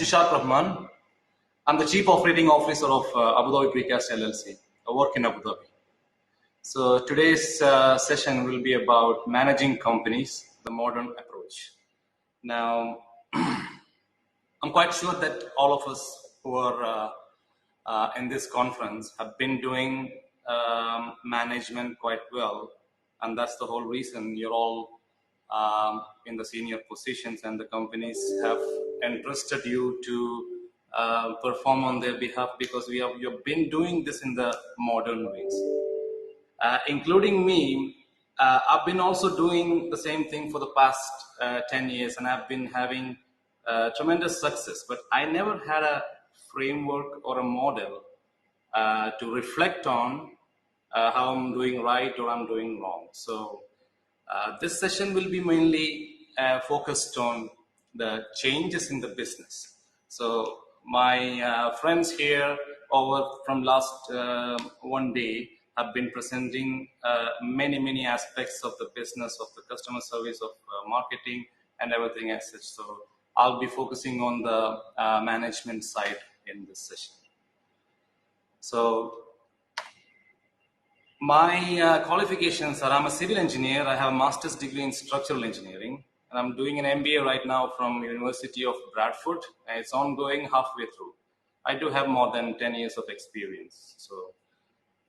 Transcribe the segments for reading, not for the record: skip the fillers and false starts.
Jushak R. I'm the Chief Operating Officer of Abu Dhabi Precast LLC. I work in Abu Dhabi. So today's session will be about managing companies, the modern approach. Now, I'm quite sure that all of us who are in this conference have been doing management quite well, and that's the whole reason you're all in the senior positions, and the companies have entrusted you to perform on their behalf, because you've been doing this in the modern ways. Including me, I've been also doing the same thing for the past 10 years, and I've been having tremendous success, but I never had a framework or a model to reflect on how I'm doing right or I'm doing wrong. So this session will be mainly focused on the changes in the business. So my friends here over from last one day have been presenting many aspects of the business, of the customer service, of marketing and everything as such. So I'll be focusing on the management side in this session. So my qualifications are, I'm a civil engineer. I have a master's degree in structural engineering, and I'm doing an MBA right now from University of Bradford, and it's ongoing halfway through. I do have more than 10 years of experience. So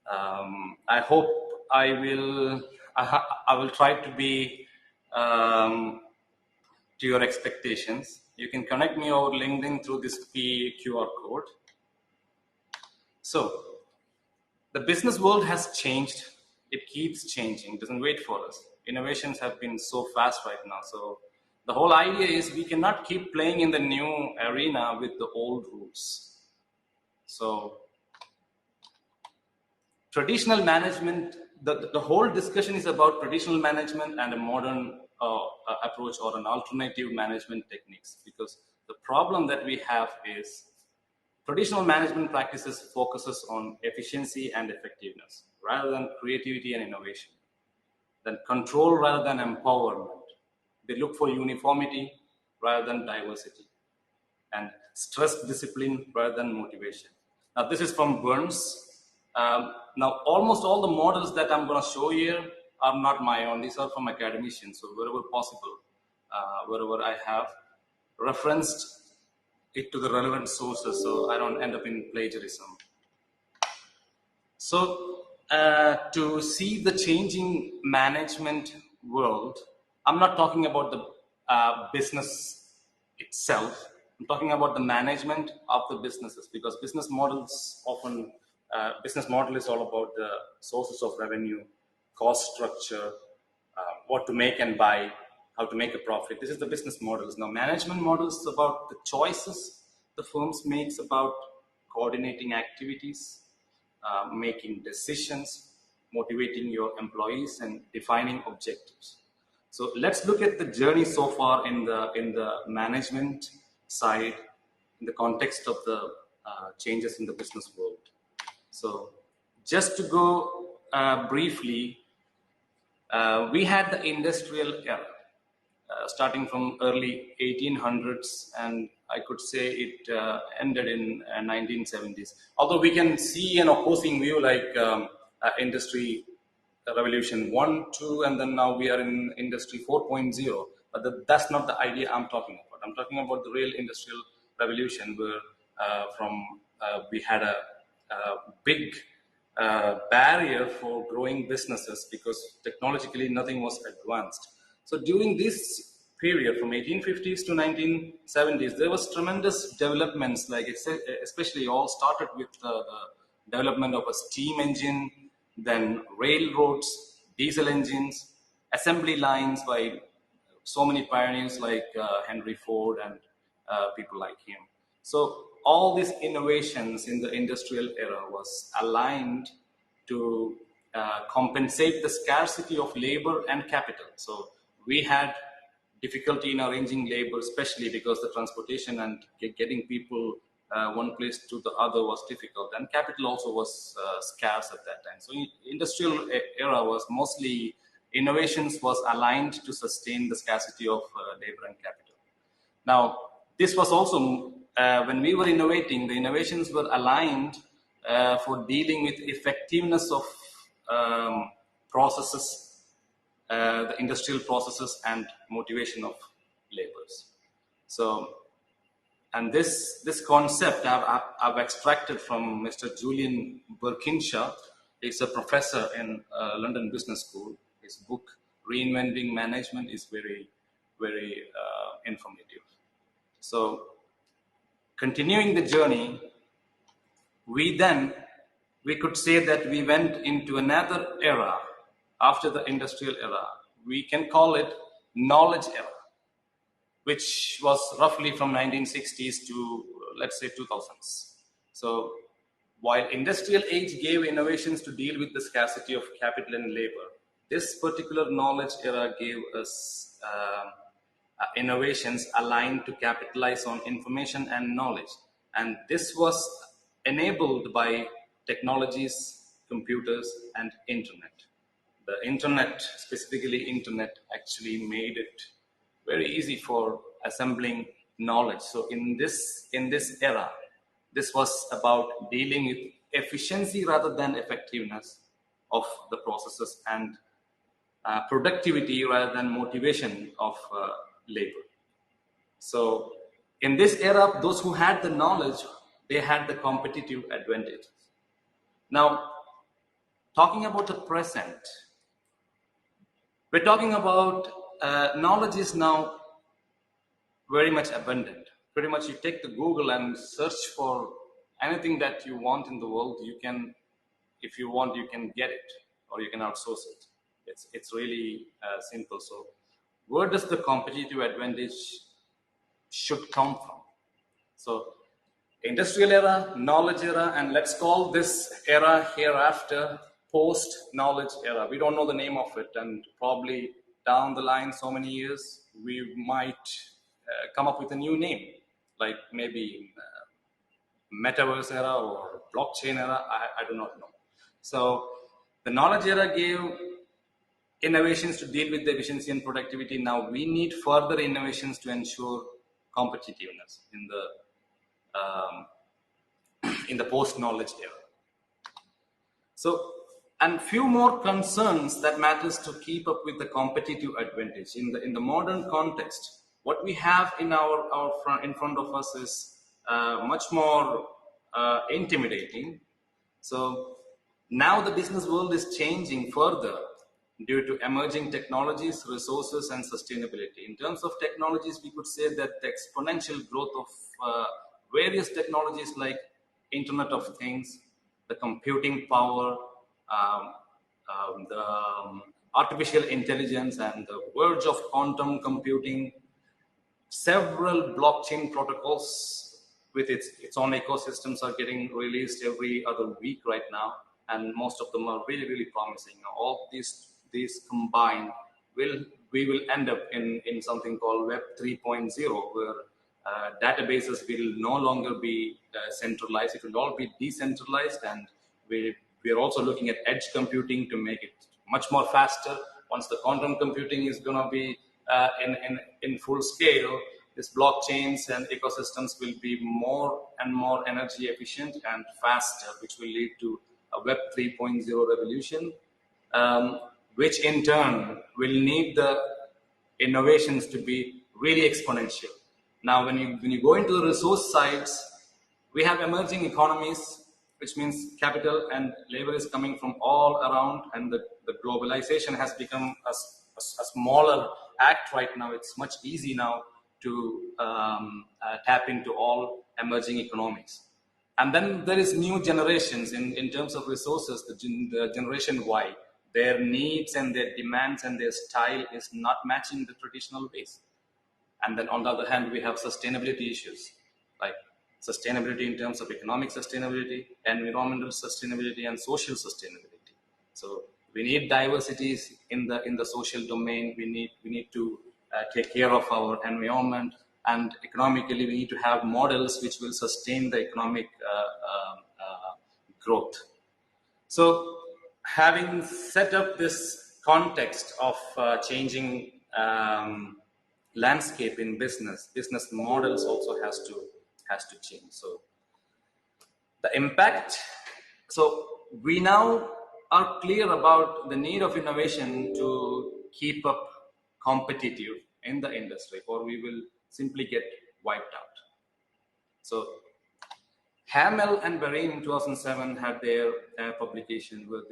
I hope I will try to be to your expectations. You can connect me over LinkedIn through this QR code. So the business world has changed. It keeps changing. It doesn't wait for us. Innovations have been so fast right now. So the whole idea is we cannot keep playing in the new arena with the old rules. So traditional management, the whole discussion is about traditional management and a modern approach or an alternative management techniques, because the problem that we have is traditional management practices focuses on efficiency and effectiveness rather than creativity and innovation, then control rather than empowerment. They look for uniformity rather than diversity, and stress discipline rather than motivation. Now this is from Burns. Now almost all the models that I'm going to show here are not my own. These are from academicians. So wherever possible, wherever I have referenced it to the relevant sources, so I don't end up in plagiarism. So to see the changing management world, I'm not talking about the business itself. I'm talking about the management of the businesses, because business models often, business model is all about the sources of revenue, cost structure, what to make and buy, how to make a profit. This is the business models. Now, management models is about the choices the firms makes about coordinating activities, making decisions, motivating your employees, and defining objectives. So let's look at the journey so far in the management side in the context of the changes in the business world. So just to go briefly, we had the industrial era starting from early 1800s, and I could say it ended in 1970s. Although we can see an opposing view like industry revolution 1, 2, and then now we are in industry 4.0. But that's not the idea I'm talking about. I'm talking about the real industrial revolution, where we had a big barrier for growing businesses because technologically nothing was advanced. So during this period from 1850s to 1970s, there was tremendous developments, like especially all started with the development of a steam engine, then railroads, diesel engines, assembly lines by so many pioneers like Henry Ford and people like him. So all these innovations in the industrial era was aligned to compensate the scarcity of labor and capital. So we had difficulty in arranging labor, especially because the transportation and getting people one place to the other was difficult, and capital also was scarce at that time. So industrial era was mostly, innovations was aligned to sustain the scarcity of labor and capital. Now, this was also when we were innovating, the innovations were aligned for dealing with effectiveness of processes, the industrial processes, and motivation of laborers. So, and this concept I've extracted from Mr. Julian Birkinshaw. He's a professor in London Business School. His book Reinventing Management is very, very informative. So, continuing the journey, we could say that we went into another era after the industrial era. We can call it knowledge era, which was roughly from 1960s to, let's say, 2000s. So while industrial age gave innovations to deal with the scarcity of capital and labor, this particular knowledge era gave us innovations aligned to capitalize on information and knowledge. And this was enabled by technologies, computers, and internet. The internet, specifically internet, actually made it very easy for assembling knowledge. So in this era, this was about dealing with efficiency rather than effectiveness of the processes, and productivity rather than motivation of labor. So in this era, those who had the knowledge, they had the competitive advantage. Now, talking about the present, we're talking about knowledge is now very much abundant. Pretty much you take the Google and search for anything that you want in the world. You can, if you want, you can get it, or you can outsource it. It's really simple. So where does the competitive advantage should come from? So industrial era, knowledge era, and let's call this era hereafter post-knowledge era. We don't know the name of it, and probably down the line so many years, we might come up with a new name, like maybe metaverse era or blockchain era. I do not know. So the knowledge era gave innovations to deal with the efficiency and productivity. Now we need further innovations to ensure competitiveness in the post-knowledge era. So, and few more concerns that matters to keep up with the competitive advantage in the modern context. What we have in in front of us is much more intimidating. So now the business world is changing further due to emerging technologies, resources, and sustainability. In terms of technologies, we could say that the exponential growth of various technologies like Internet of Things, the computing power, the artificial intelligence, and the verge of quantum computing, several blockchain protocols with its own ecosystems are getting released every other week right now, and most of them are really, really promising. Now, all these combined, we will end up in something called Web 3.0, where databases will no longer be centralized. It will all be decentralized, and we are also looking at edge computing to make it much more faster. Once the quantum computing is going to be in full scale, these blockchains and ecosystems will be more and more energy efficient and faster, which will lead to a Web 3.0 revolution, which in turn will need the innovations to be really exponential. Now, when you go into the resource sides, we have emerging economies, which means capital and labor is coming from all around, and the globalization has become a smaller act right now. It's much easier now to tap into all emerging economies. And then there is new generations in terms of resources, the generation Y. Their needs and their demands and their style is not matching the traditional ways. And then on the other hand, we have sustainability issues, like sustainability in terms of economic sustainability, environmental sustainability, and social sustainability. So we need diversities in the social domain. We need to take care of our environment, and economically we need to have models which will sustain the economic growth. So having set up this context of changing landscape in business models also has has to change. So the impact, so we now are clear about the need of innovation to keep up competitive in the industry, or we will simply get wiped out. So Hamel and Bain in 2007 had their publication where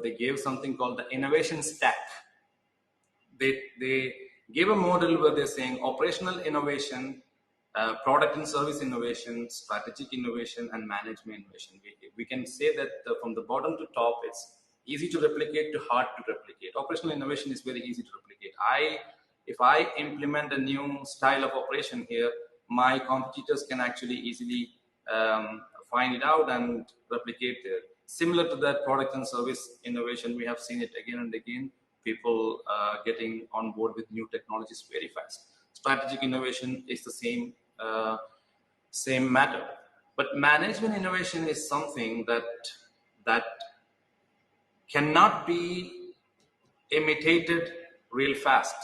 they gave something called the innovation stack. They gave a model where they're saying operational innovation, product and service innovation, strategic innovation, and management innovation. We can say that from the bottom to top, it's easy to replicate to hard to replicate. Operational innovation is very easy to replicate. If I implement a new style of operation here, my competitors can actually easily find it out and replicate there. Similar to that product and service innovation, we have seen it again and again. People getting on board with new technologies very fast. Strategic innovation is the same matter. But management innovation is something that cannot be imitated real fast,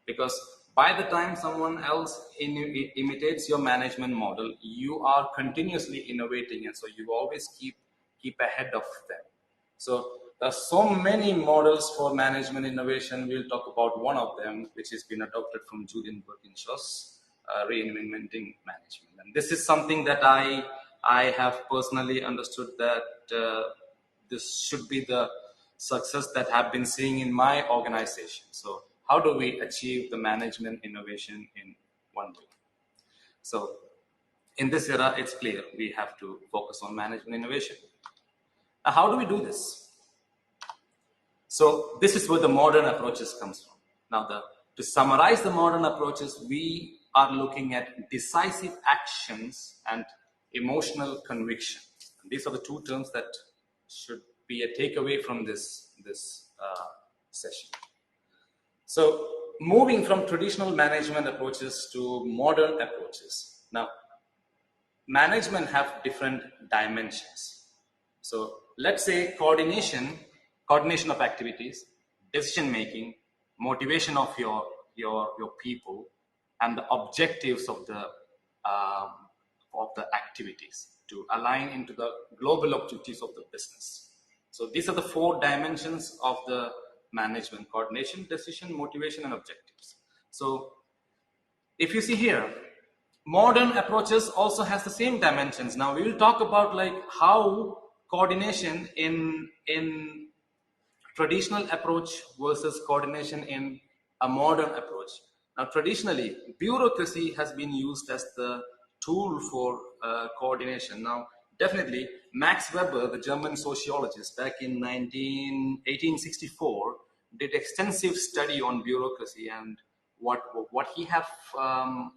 because by the time someone else imitates your management model, you are continuously innovating, and so you always keep ahead of them. So there are so many models for management innovation. We'll talk about one of them, which has been adopted from Julian Birkinshaw's Reinventing Management. And this is something that I have personally understood that this should be the success that I've been seeing in my organization. So how do we achieve the management innovation in one way? So in this era, it's clear we have to focus on management innovation. Now, how do we do this? So this is where the modern approaches comes from. Now, to summarize the modern approaches, we are looking at decisive actions and emotional conviction. And these are the two terms that should be a takeaway from this session. So moving from traditional management approaches to modern approaches. Now, management have different dimensions. So let's say coordination of activities, decision making, motivation of your people, and the objectives of the activities to align into the global objectives of the business. So these are the 4 dimensions of the management: coordination, decision, motivation, and objectives. So if you see here, modern approaches also has the same dimensions. Now we will talk about like how coordination in traditional approach versus coordination in a modern approach. Now traditionally, bureaucracy has been used as the tool for coordination. Now definitely, Max Weber, the German sociologist, back in 1864, did extensive study on bureaucracy, and what he have found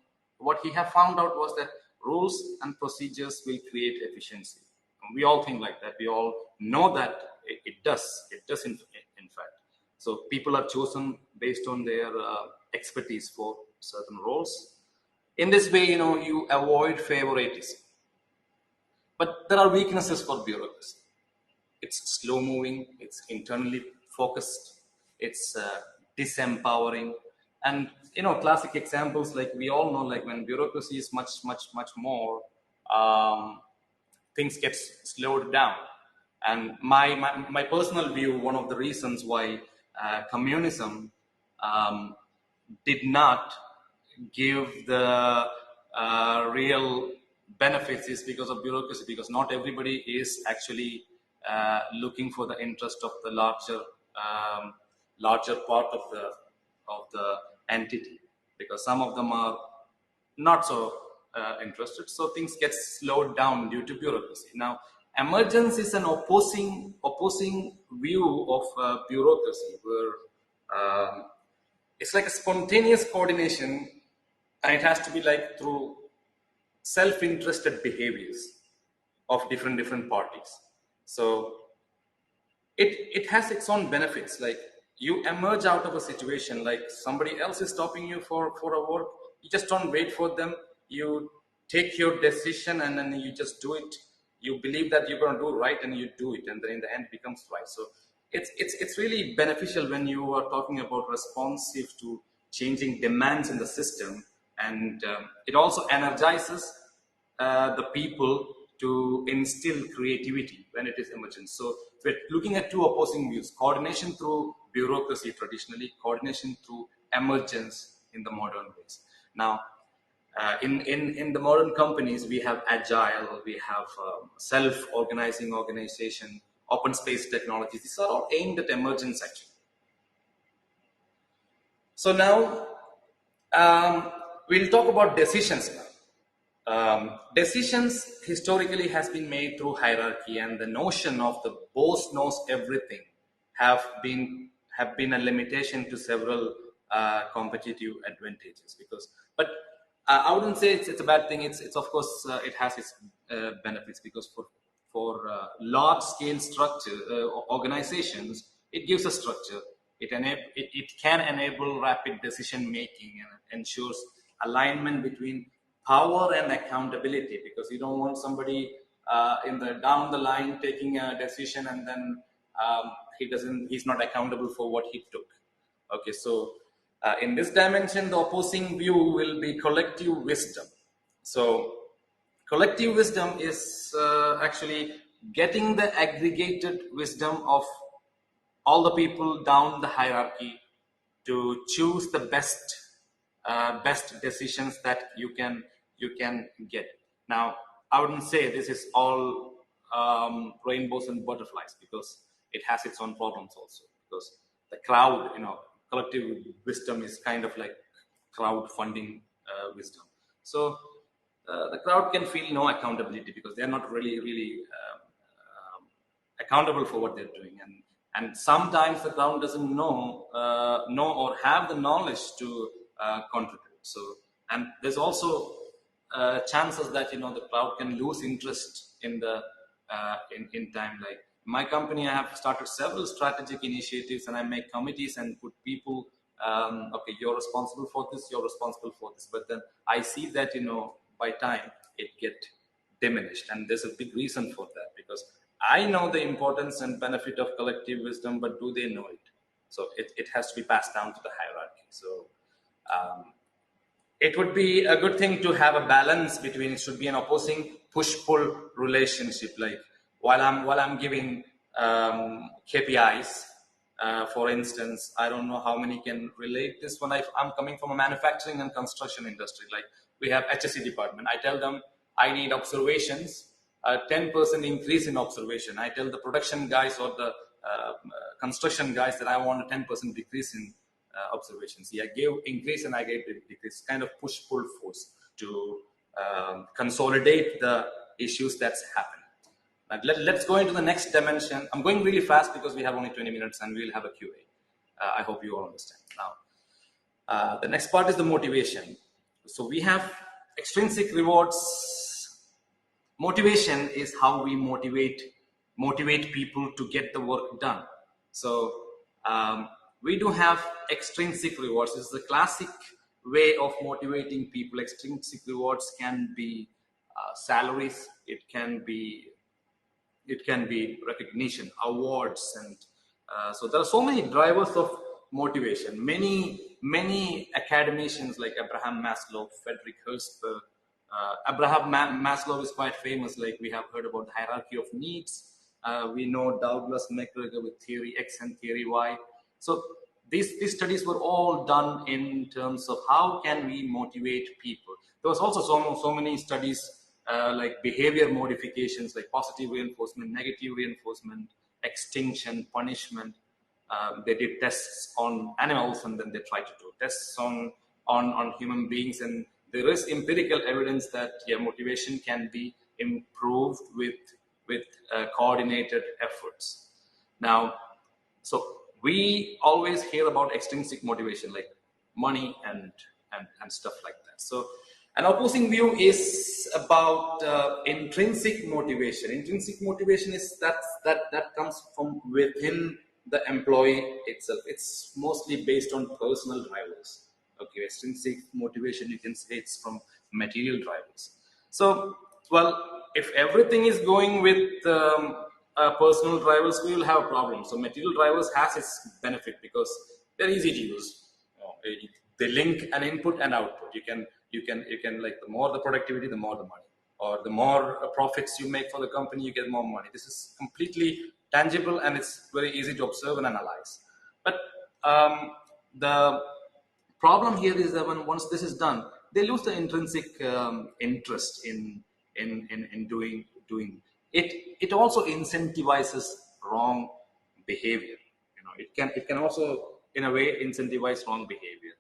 out was that rules and procedures will create efficiency. And we all think like that. We all know that it does. It does in fact. So people are chosen based on their expertise for certain roles. In this way, you avoid favoritism. But there are weaknesses for bureaucracy. It's slow moving, it's internally focused, it's disempowering. And, classic examples, like we all know, like when bureaucracy is much more, things get slowed down. And my personal view, one of the reasons why communism did not give the real benefits is because of bureaucracy, because not everybody is actually looking for the interest of the larger part of the entity, because some of them are not so interested, so things get slowed down due to bureaucracy. Now, Emergence is an opposing view of bureaucracy, where it's like a spontaneous coordination, and it has to be like through self-interested behaviors of different parties. So it has its own benefits. Like you emerge out of a situation, like somebody else is stopping you for a work, you just don't wait for them, you take your decision and then you just do it. You believe that you're going to do right and you do it, and then in the end it becomes right. So it's really beneficial when you are talking about responsive to changing demands in the system, and it also energizes the people to instill creativity when it is emergent. So we're looking at two opposing views: coordination through bureaucracy traditionally, coordination through emergence in the modern ways. Now, in the modern companies, we have agile, we have self-organizing organization, open space technologies. These are all aimed at emergence actually. So now we'll talk about decisions now. Decisions historically has been made through hierarchy, and the notion of the boss knows everything have been a limitation to several competitive advantages. But I wouldn't say it's a bad thing. It's of course it has its benefits, because for large scale structure organizations, it gives a structure. It can enable rapid decision making and ensures alignment between power and accountability, because you don't want somebody down the line taking a decision and then he's not accountable for what he took. Okay, so in this dimension, the opposing view will be collective wisdom. So collective wisdom is actually getting the aggregated wisdom of all the people down the hierarchy to choose the best decisions that you can get. Now, I wouldn't say this is all rainbows and butterflies, because it has its own problems also. Because the crowd, collective wisdom is kind of like crowdfunding wisdom. So the crowd can feel no accountability, because they're not really accountable for what they're doing, and sometimes the crowd doesn't know or have the knowledge to contribute. So, and there's also chances that the crowd can lose interest in the in time. Like my company, I have started several strategic initiatives, and I make committees and put people. Okay, you're responsible for this. You're responsible for this. But then I see that by time it get diminished, and there's a big reason for that, because I know the importance and benefit of collective wisdom, but do they know it? So it has to be passed down to the hierarchy. So it would be a good thing to have a balance between. It should be an opposing push-pull relationship. Like while I'm giving KPIs, for instance, I don't know how many can relate this when I'm coming from a manufacturing and construction industry. Like we have HSE department. I tell them I need observations. 10% increase in observation. I tell the production guys or the construction guys that I want a 10% decrease in observations. I gave increase and I gave decrease. Kind of push-pull force to consolidate the issues that's happened. Let's go into the next dimension. I'm going really fast because we have only 20 minutes and we'll have a QA. I hope you all understand. Now, the next part is the motivation. So we have extrinsic rewards. Motivation is how we motivate people to get the work done. So we do have extrinsic rewards. This is the classic way of motivating people. Extrinsic rewards can be salaries. It can be recognition, awards, and so there are so many drivers of motivation. Many academicians like Abraham Maslow, Frederick Herzberg. Abraham Maslow is quite famous. Like we have heard about the hierarchy of needs. We know Douglas McGregor with theory X and theory Y. So these studies were all done in terms of how can we motivate people. There was also so many studies like behavior modifications, like positive reinforcement, negative reinforcement, extinction, punishment. They did tests on animals, and then they tried to do tests on human beings, and there is empirical evidence that motivation can be improved with coordinated efforts. Now, so we always hear about extrinsic motivation, like money and stuff like that. So an opposing view is about intrinsic motivation. Intrinsic motivation is that comes from within the employee itself. It's mostly based on personal drivers. Okay, extrinsic motivation, you can say it's from material drivers. So, well, if everything is going with personal drivers, we will have a problem. So material drivers has its benefit because they're easy to use. They link an input and output. You can like the more the productivity, the more the money. or the more profits you make for the company, you get more money. This is completely tangible and it's very easy to observe and analyze. But the problem here is that once this is done, they lose the intrinsic interest in doing it. It also incentivizes wrong behavior. It can also in a way incentivize wrong behavior,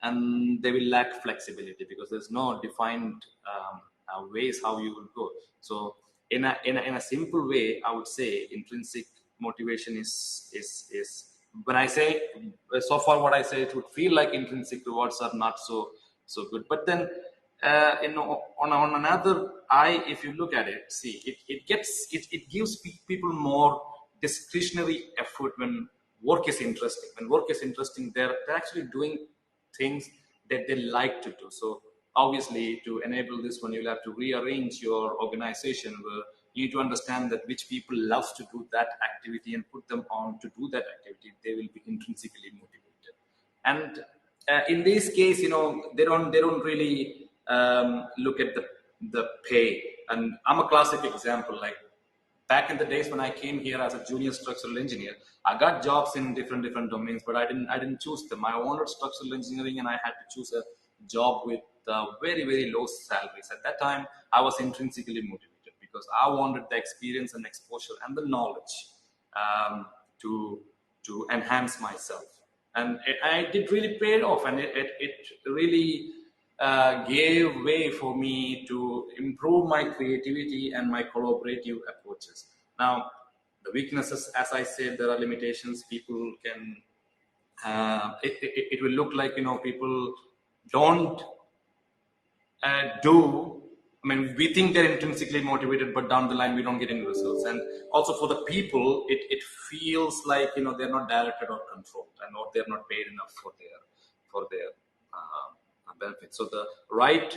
and they will lack flexibility because there's no defined ways how you will go. So in a simple way, I would say intrinsic motivation is when I say, so far what I say, it would feel like intrinsic rewards are not so good, but then on another eye, if you look at it, see, it gives people more discretionary effort when work is interesting. When work is interesting, they're actually doing things that they like to do. So obviously, to enable this one, you'll have to rearrange your organization where you need to understand that which people love to do that activity and put them on to do that activity. They will be intrinsically motivated. And in this case, they don't really look at the pay. And I'm a classic example. Like back in the days when I came here as a junior structural engineer, I got jobs in different domains, but I didn't choose them. I wanted structural engineering, and I had to choose a job with very low salaries. At that time, I was intrinsically motivated because I wanted the experience and exposure and the knowledge to enhance myself. And it did really pay off, and it really gave way for me to improve my creativity and my collaborative approaches. Now, the weaknesses, as I said, there are limitations. People can, it will look like, people don't we think they're intrinsically motivated, but down the line we don't get any results. And also for the people, it feels like they're not directed or controlled, or they're not paid enough for their benefits. So the right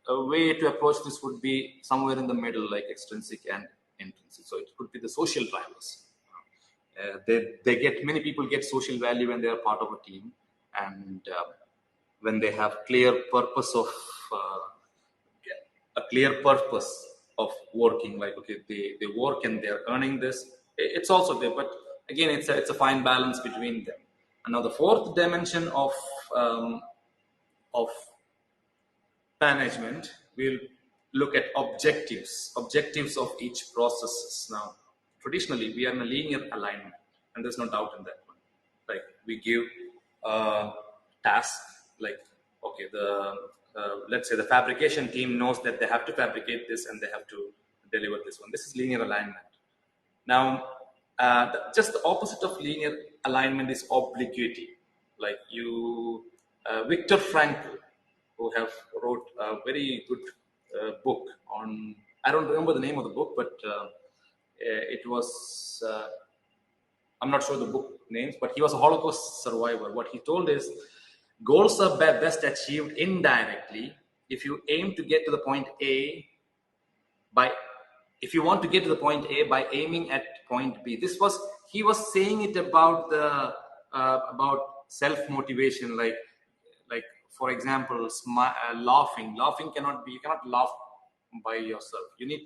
way to approach this would be somewhere in the middle, like extrinsic and intrinsic. So it could be the social drivers. Many people get social value when they are part of a team, and when they have clear purpose of working, like, okay, they work and they're earning this. It's also there, but again, it's a fine balance between them. And now the fourth dimension of management, we'll look at objectives of each processes. Now, traditionally, we are in a linear alignment, and there's no doubt in that one. Like, we give tasks, like, okay, let's say the fabrication team knows that they have to fabricate this and they have to deliver this one. This is linear alignment. Now, just the opposite of linear alignment is obliquity. Like Viktor Frankl, who have wrote a very good book on, I don't remember the name of the book, but it was, I'm not sure the book names, but he was a Holocaust survivor. What he told is, goals are best achieved indirectly if you aim to get to the point A if you want to get to the point A by aiming at point B. He was saying it about about self-motivation, like for example, laughing. You cannot laugh by yourself. You need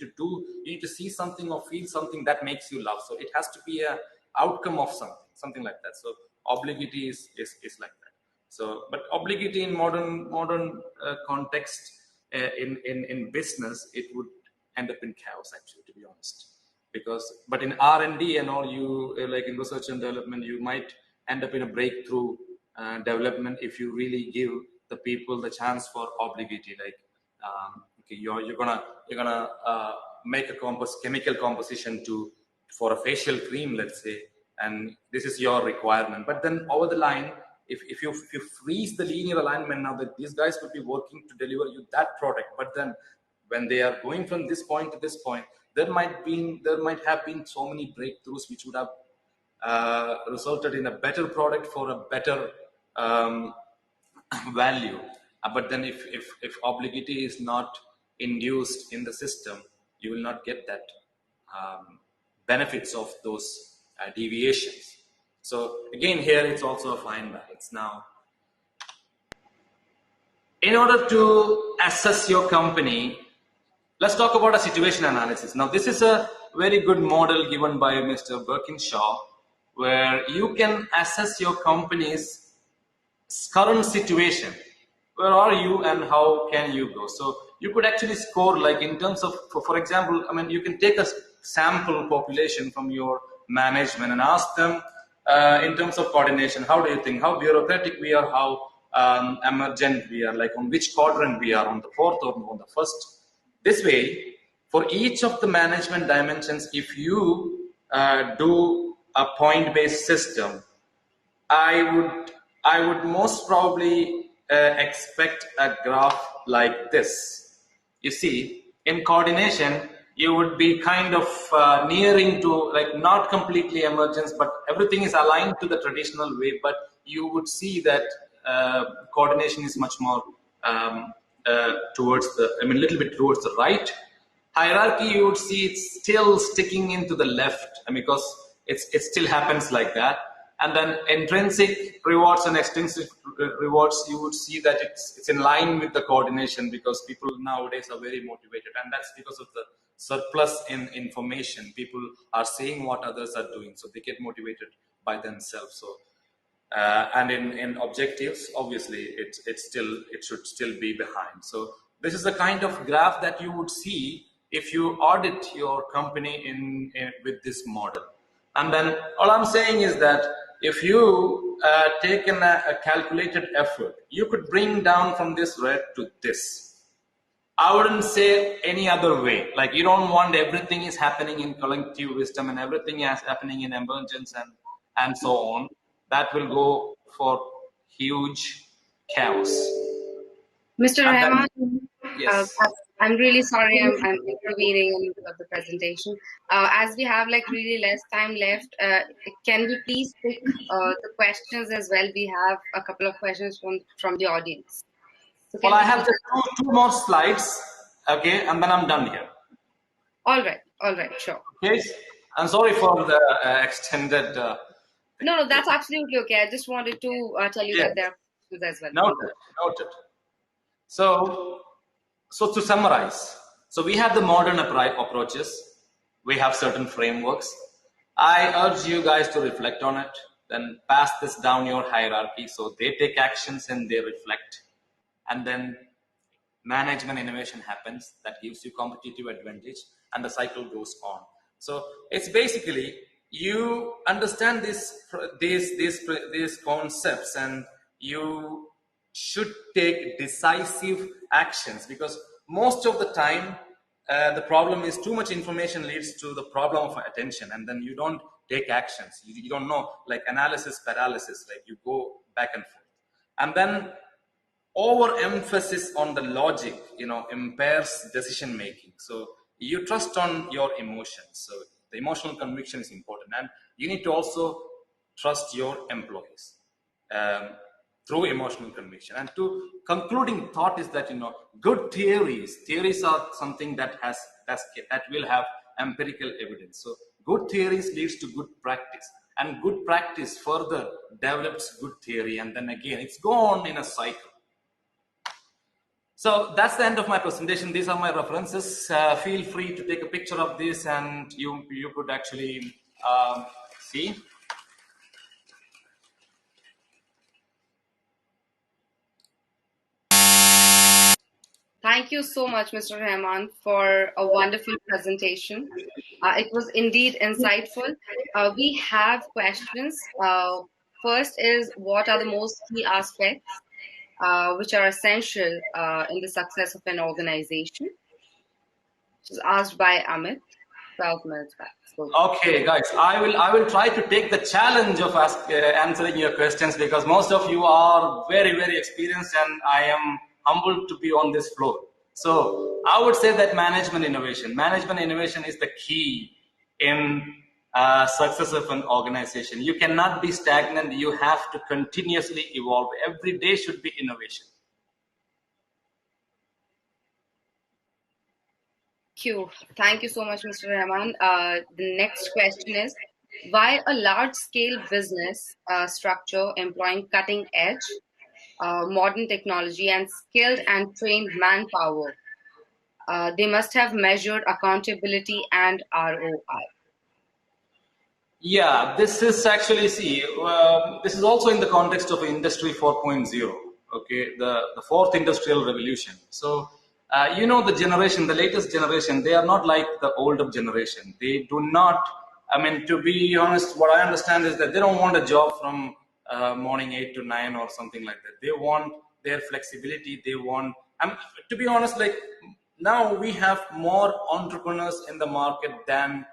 to see something or feel something that makes you laugh. So it has to be a outcome of something like that. So obliquity is like that. So, but obliquity in modern context, in business, it would end up in chaos, actually, to be honest. But in R&D and all, like in research and development, you might end up in a breakthrough development if you really give the people the chance for obliquity. Like, okay, you're gonna make a chemical composition for a facial cream, let's say, and this is your requirement. But then over the line, if you freeze the linear alignment, now that these guys could be working to deliver you that product, but then when they are going from this point to this point, there might have been so many breakthroughs which would have resulted in a better product for a better value. But then if obliquity is not induced in the system, you will not get that benefits of those deviations. So again, here it's also a fine balance. Now, in order to assess your company, Let's talk about a situation analysis. Now, this is a very good model given by Mr. Birkinshaw, where you can assess your company's current situation. Where are you and how can you go? So you could actually score, like in terms of, for example, I mean, you can take a sample population from your management and ask them in terms of coordination, how do you think, how bureaucratic we are, how emergent we are, like on which quadrant we are, on the fourth or on the first. This way, for each of the management dimensions, if you do a point-based system, I would most probably expect a graph like this. You see, in coordination, you would be kind of nearing to, like, not completely emergence, but everything is aligned to the traditional way. But you would see that coordination is much more towards the, I mean, a little bit towards the right. Hierarchy, you would see it's still sticking into the left, because it still happens like that. And then intrinsic rewards and extrinsic rewards, you would see that it's in line with the coordination, because people nowadays are very motivated, and that's because of the surplus in information. People are seeing what others are doing, so they get motivated by themselves. So and in objectives, obviously it should still be behind. So this is the kind of graph that you would see if you audit your company in with this model. And then all I'm saying is that if you take a calculated effort, you could bring down from this red to this. I wouldn't say any other way. Like, you don't want everything is happening in collective wisdom and everything is happening in emergence and so on. That will go for huge chaos. Mr. Rahman, yes. I'm really sorry I'm intervening in the middle of the presentation. As we have like really less time left, can we please pick the questions as well? We have a couple of questions from the audience. So well, I have two more slides, okay, and then I'm done here. All right, sure. Okay, I'm sorry for the extended. No, that's absolutely okay. I just wanted to tell you that there are questions as well. Noted. So to summarize, so we have the modern approaches. We have certain frameworks. I urge you guys to reflect on it, then pass this down your hierarchy so they take actions and they reflect. And then management innovation happens that gives you competitive advantage, and the cycle goes on. So it's basically, you understand these concepts, and you should take decisive actions, because most of the time the problem is too much information leads to the problem of attention, and then you don't take actions. You don't know, like analysis paralysis, like you go back and forth, and then overemphasis on the logic, impairs decision making. So you trust on your emotions. So the emotional conviction is important, and you need to also trust your employees through emotional conviction. And to concluding thought is that good theories are something that will have empirical evidence. So good theories leads to good practice, and good practice further develops good theory, and then again it's gone in a cycle. So that's the end of my presentation. These are my references. Feel free to take a picture of this, and you could actually see. Thank you so much, Mr. Rahman, for a wonderful presentation. It was indeed insightful. We have questions. First is, what are the most key aspects which are essential in the success of an organization? It was asked by Amit 12 minutes back. Okay, guys, I will try to take the challenge of answering your questions, because most of you are very, very experienced, and I am humbled to be on this floor. So I would say that management innovation is the key in success of an organization. You cannot be stagnant. You have to continuously evolve. Every day should be innovation. Thank you so much, Mr. Rahman. The next question is, why a large-scale business structure employing cutting-edge modern technology and skilled and trained manpower they must have measured accountability and ROI. Yeah, this is actually, see, this is also in the context of Industry 4.0, okay, the fourth industrial revolution. So, the generation, the latest generation, they are not like the older generation. They do not, I mean, to be honest, what I understand is that they don't want a job from morning 8 to 9 or something like that. They want their flexibility. They want, to be honest, like now we have more entrepreneurs in the market than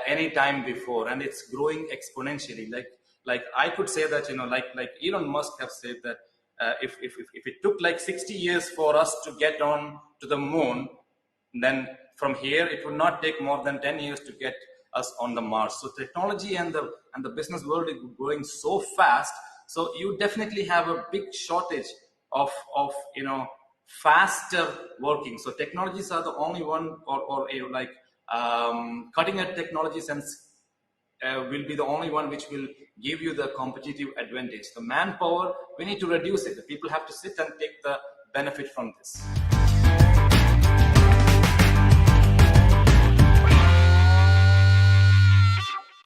any time before, and it's growing exponentially. Like I could say that, like Elon Musk have said that if it took like 60 years for us to get on to the moon, then from here it would not take more than 10 years to get us on the Mars. So technology and the business world is growing so fast, so you definitely have a big shortage of faster working. So technologies are the only one, or like cutting edge technologies and will be the only one which will give you the competitive advantage. The manpower, we need to reduce it. The people have to sit and take the benefit from this.